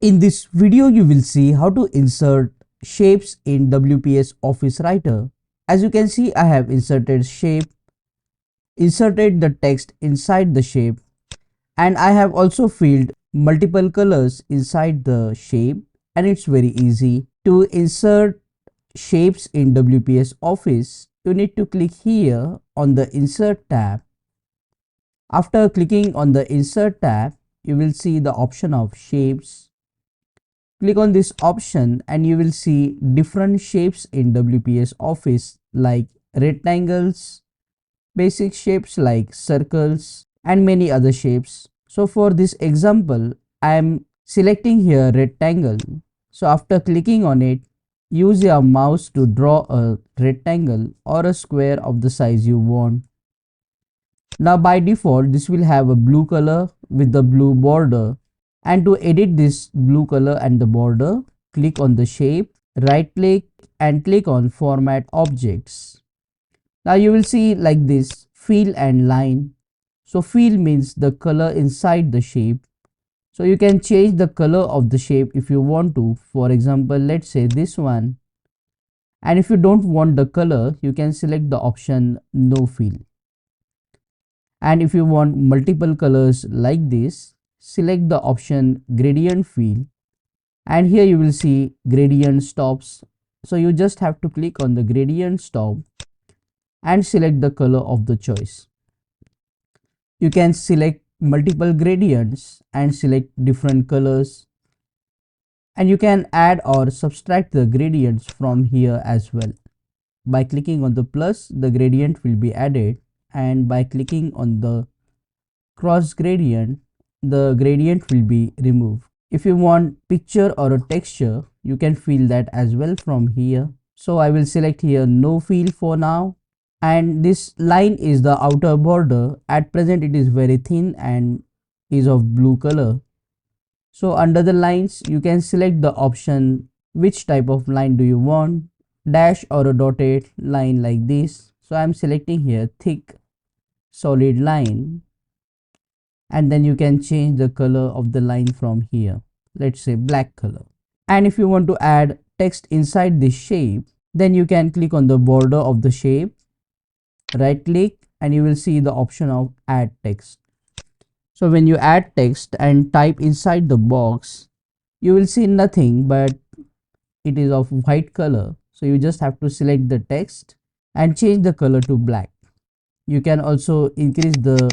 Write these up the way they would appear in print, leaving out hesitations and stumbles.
In this video, you will see how to insert shapes in WPS Office Writer. As you can see, I have inserted shape, inserted the text inside the shape, and I have also filled multiple colors inside the shape, and it's very easy. To insert shapes in WPS Office, you need to click here on the Insert tab. After clicking on the Insert tab, you will see the option of shapes. Click on this option and you will see different shapes in WPS Office like rectangles, basic shapes like circles, and many other shapes. So for this example, I am selecting here rectangle. So after clicking on it, use your mouse to draw a rectangle or a square of the size you want. Now by default, this will have a blue color with the blue border. And to edit this blue color and the border, click on the shape, right click and click on Format Objects. Now you will see like this, fill and line. So fill means the color inside the shape. So you can change the color of the shape if you want to. For example, let's say this one. And if you don't want the color, you can select the option No Fill. And if you want multiple colors like this, select the option Gradient Fill. And here you will see Gradient Stops. So you just have to click on the Gradient Stop and select the color of the choice. You can select multiple gradients and select different colors. And you can add or subtract the gradients from here as well. By clicking on the plus, the gradient will be added, and by clicking on the cross gradient, the gradient will be removed. If you want picture or a texture, you can fill that as well from here. So I will select here no fill for now. And this line is the outer border. At present it is very thin and is of blue color. So under the lines, you can select the option which type of line do you want, dash or a dotted line like this. So I am selecting here thick solid line, and then you can change the color of the line from here, let's say black color. And if you want to add text inside this shape, then you can click on the border of the shape, right click, and you will see the option of add text. So when you add text and type inside the box, you will see nothing, but it is of white color. So you just have to select the text and change the color to black. You can also increase the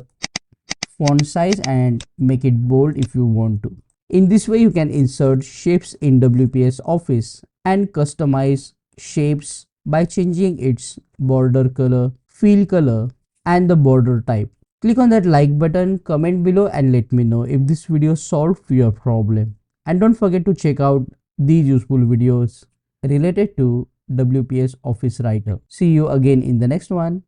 font size and make it bold if you want to. In this way, you can insert shapes in WPS Office and customize shapes by changing its border color, fill color, and the border type. Click on that like button, comment below and let me know if this video solved your problem. And don't forget to check out these useful videos related to WPS Office Writer. See you again in the next one.